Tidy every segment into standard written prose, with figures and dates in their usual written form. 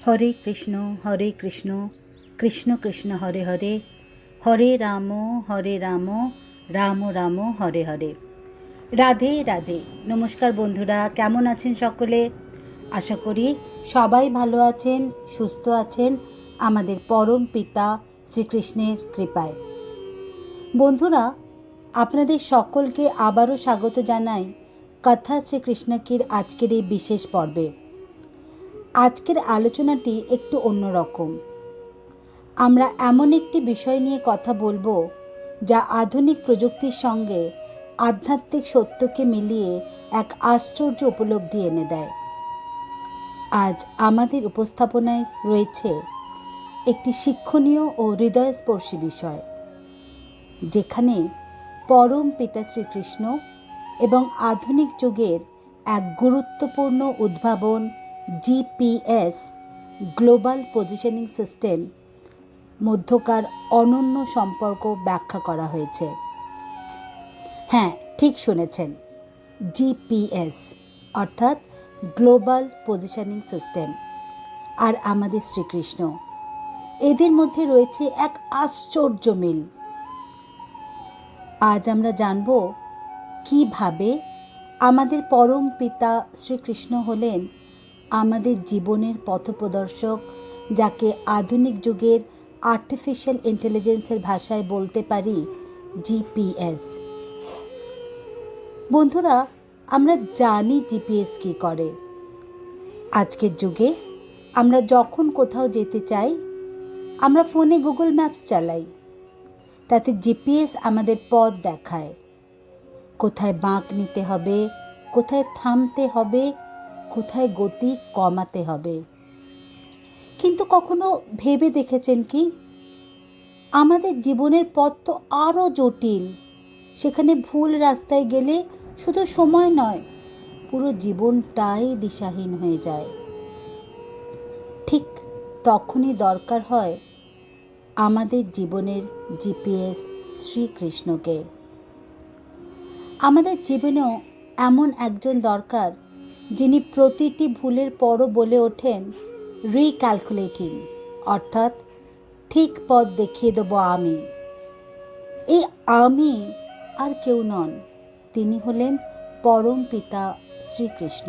হরে কৃষ্ণ কৃষ্ণ কৃষ্ণ হরে হরে, হরে রাম রাম রাম হরে হরে। রাধে রাধে। নমস্কার বন্ধুরা, কেমন আছেন সকলে? আশা করি সবাই ভালো আছেন, সুস্থ আছেন আমাদের পরম পিতা শ্রীকৃষ্ণের কৃপায়। বন্ধুরা, আপনাদের সকলকে আবারও স্বাগত জানাই কথা শ্রীকৃষ্ণকীর আজকের এই বিশেষ পর্বে। আজকের আলোচনাটি একটু অন্যরকম। আমরা এমন একটি বিষয় নিয়ে কথা বলবো যা আধুনিক প্রযুক্তির সঙ্গে আধ্যাত্মিক সত্যকে মিলিয়ে এক আশ্চর্য উপলব্ধি এনে দেয়। আজ আমাদের উপস্থাপনায় রয়েছে একটি শিক্ষণীয় ও হৃদয়স্পর্শী বিষয়, যেখানে পরম পিতা শ্রীকৃষ্ণ এবং আধুনিক যুগের এক গুরুত্বপূর্ণ উদ্ভাবন জিপিএস, গ্লোবাল পজিশনিং সিস্টেম মধ্যকার অনন্য সম্পর্ক ব্যাখ্যা করা হয়েছে। হ্যাঁ, ঠিক শুনেছেন, জিপিএস অর্থাৎ গ্লোবাল পজিশনিং সিস্টেম আর আমাদের শ্রীকৃষ্ণ, এদের মধ্যে রয়েছে এক আশ্চর্য মিল। আজ আমরা জানব কিভাবে আমাদের পরম পিতা শ্রীকৃষ্ণ হলেন আমাদের জীবনের পথপ্রদর্শক, যাকে আধুনিক যুগের আর্টিফিশিয়াল ইন্টেলিজেন্সের ভাষায় বলতে পারি জিপিএস। বন্ধুরা, আমরা জানি জিপিএস কী করে। আজকের যুগে আমরা যখন কোথাও যেতে চাই, আমরা ফোনে গুগল ম্যাপস চালাই। তাতে জিপিএস আমাদের পথ দেখায়, কোথায় বাঁক নিতে হবে, কোথায় থামতে হবে, কোথায় গতি কমাতে হবে। কিন্তু কখনো ভেবে দেখেছেন কি, আমাদের জীবনের পথ তো আরও জটিল। সেখানে ভুল রাস্তায় গেলে শুধু সময় নয়, পুরো জীবনটাই দিশাহীন হয়ে যায়। ঠিক তখনই দরকার হয় আমাদের জীবনের জিপিএস শ্রীকৃষ্ণকে। আমাদের জীবনেও এমন একজন দরকার, যিনি প্রতিটি ভুলের পরও বলে ওঠেন রিক্যালকুলেটিং, অর্থাৎ ঠিক পথ দেখিয়ে দেবো আমি। এই আমি আর কেউ নন, তিনি হলেন পরম পিতা শ্রীকৃষ্ণ।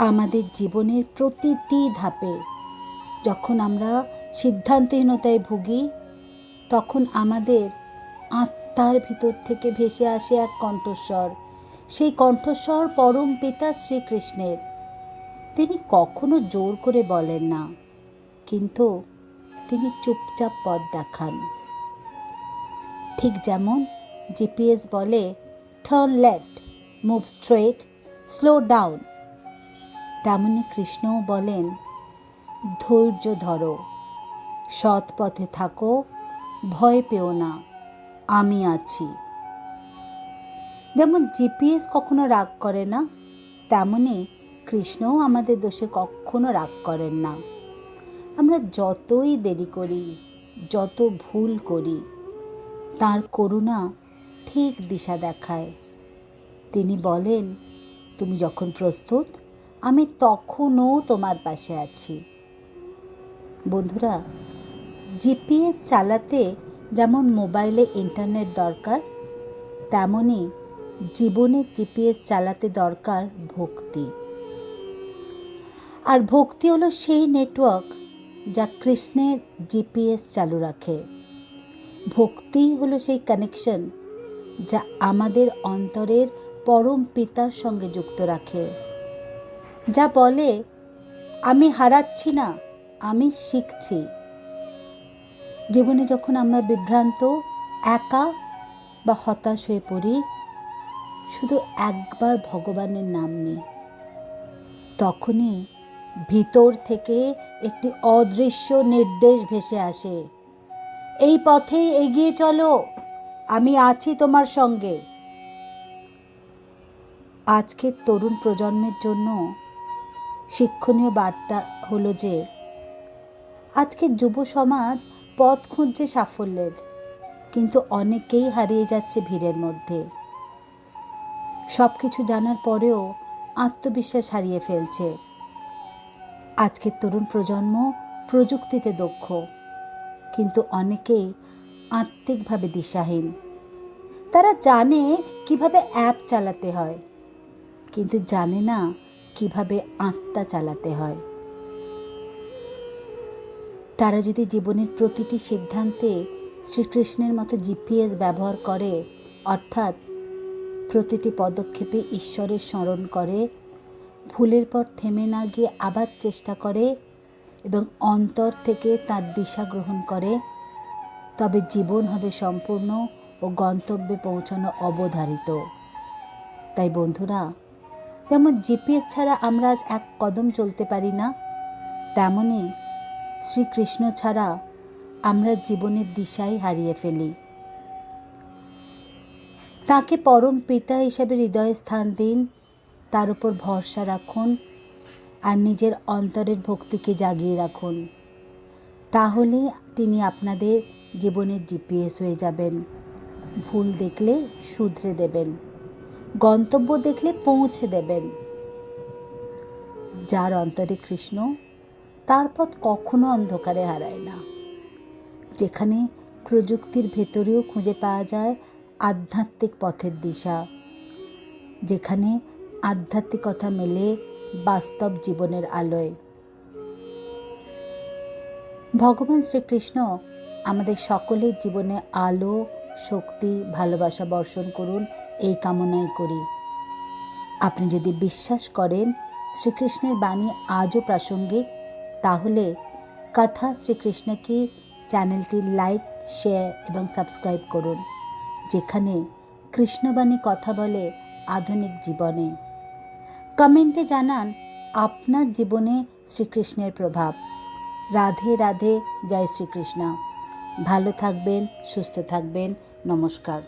আমাদের জীবনের প্রতিটি ধাপে যখন আমরা সিদ্ধান্তহীনতায় ভুগি, তখন আমাদের আত্মার ভিতর থেকে ভেসে আসে এক কণ্ঠস্বর। সেই কণ্ঠস্বর পরম পিতা শ্রীকৃষ্ণের। তিনি কখনো জোর করে বলেন না, কিন্তু তিনি চুপচাপ পথ দেখান। ঠিক যেমন জিপিএস বলে turn left, move straight, slow down, তেমনি কৃষ্ণও বলেন ধৈর্য ধরো, সৎ পথে থাকো, ভয় পেও না, আমি আছি। যেমন জিপিএস কখনো রাগ করে না, তেমনি কৃষ্ণও আমাদের দোষে কখনো রাগ করেন না। আমরা যতই দেরি করি, যত ভুল করি, তাঁর করুণা ঠিক দিশা দেখায়। তিনি বলেন, তুমি যখন প্রস্তুত, আমি তখনও তোমার পাশে আছি। বন্ধুরা, জিপিএস চালাতে যেমন মোবাইলে ইন্টারনেট দরকার, তেমনি জীবনের জিপিএস চালাতে দরকার ভক্তি। আর ভক্তি হলো সেই নেটওয়ার্ক যা কৃষ্ণের জিপিএস চালু রাখে। ভক্তি হলো সেই কানেকশন যা আমাদের অন্তরের পরম পিতার সঙ্গে যুক্ত রাখে, যা বলে আমি হারাচ্ছি না, আমি শিখছি। জীবনে যখন আমরা বিভ্রান্ত, একা বা হতাশ হয়ে পড়ি, শুধু একবার ভগবানের নাম নিই, তখনই ভিতর থেকে একটি অদৃশ্য নির্দেশ ভেসে আসে, এই পথেই এগিয়ে চলো, আমি আছি তোমার সঙ্গে। আজকের তরুণ প্রজন্মের জন্য শিক্ষণীয় বার্তা হলো যে আজকের যুব সমাজ পথ খুঁজছে সাফল্যের, কিন্তু অনেকেই হারিয়ে যাচ্ছে ভিড়ের মধ্যে। সব কিছু জানার পরেও আত্মবিশ্বাস হারিয়ে ফেলছে। আজকের তরুণ প্রজন্ম প্রযুক্তিতে দক্ষ, কিন্তু অনেকেই আত্মিকভাবে দিশাহীন। তারা জানে কিভাবে অ্যাপ চালাতে হয়, কিন্তু জানে না কিভাবে আত্মা চালাতে হয়। তারা যদি জীবনের প্রতিটি সিদ্ধান্তে শ্রীকৃষ্ণের মতো জিপিএস ব্যবহার করে, অর্থাৎ প্রতিটি পদক্ষেপে ঈশ্বরের স্মরণ করে, ভুলের পর থেমে না গিয়ে আবার চেষ্টা করে এবং অন্তর থেকে তার দিশা গ্রহণ করে, তবে জীবন হবে সম্পূর্ণ ও গন্তব্যে পৌঁছানো অবধারিত। তাই বন্ধুরা, যেমন জিপিএস ছাড়া আমরা আজ এক কদম চলতে পারি না, তেমনি শ্রীকৃষ্ণ ছাড়া আমরা জীবনের দিশাই হারিয়ে ফেলি। তাকে পরম পিতা হিসেবে হৃদয়ে স্থান দিন, তার উপর ভরসা রাখুন আর নিজের অন্তরের ভক্তিকে জাগিয়ে রাখুন। তাহলে তিনি আপনাদের জীবনের জিপিএস হয়ে যাবেন। ভুল দেখলে শুধরে দেবেন, গন্তব্য দেখলে পৌঁছে দেবেন। যার অন্তরে কৃষ্ণ, তার পথ কখনো অন্ধকারে হারায় না। যেখানে প্রযুক্তির ভেতরেও খুঁজে পাওয়া যায় আধ্যাত্মিক পথের দিশা, যেখানে আধ্যাত্মিকতা মেলে বাস্তব জীবনের আলোয়। ভগবান শ্রীকৃষ্ণ আমাদের সকলের জীবনে আলো, শক্তি, ভালোবাসা বর্ষণ করুন, এই কামনাই করি। আপনি যদি বিশ্বাস করেন শ্রীকৃষ্ণের বাণী আজও প্রাসঙ্গিক, তাহলে কথা শ্রীকৃষ্ণ কি চ্যানেলটি লাইক, শেয়ার এবং সাবস্ক্রাইব করুন, যেখানে কৃষ্ণবাণী কথা বলে আধুনিক জীবনে। কমেন্টে জানান আপনার জীবনে শ্রীকৃষ্ণের প্রভাব। রাধে রাধে, জয় শ্রীকৃষ্ণ। ভালো থাকবেন, সুস্থ থাকবেন। নমস্কার।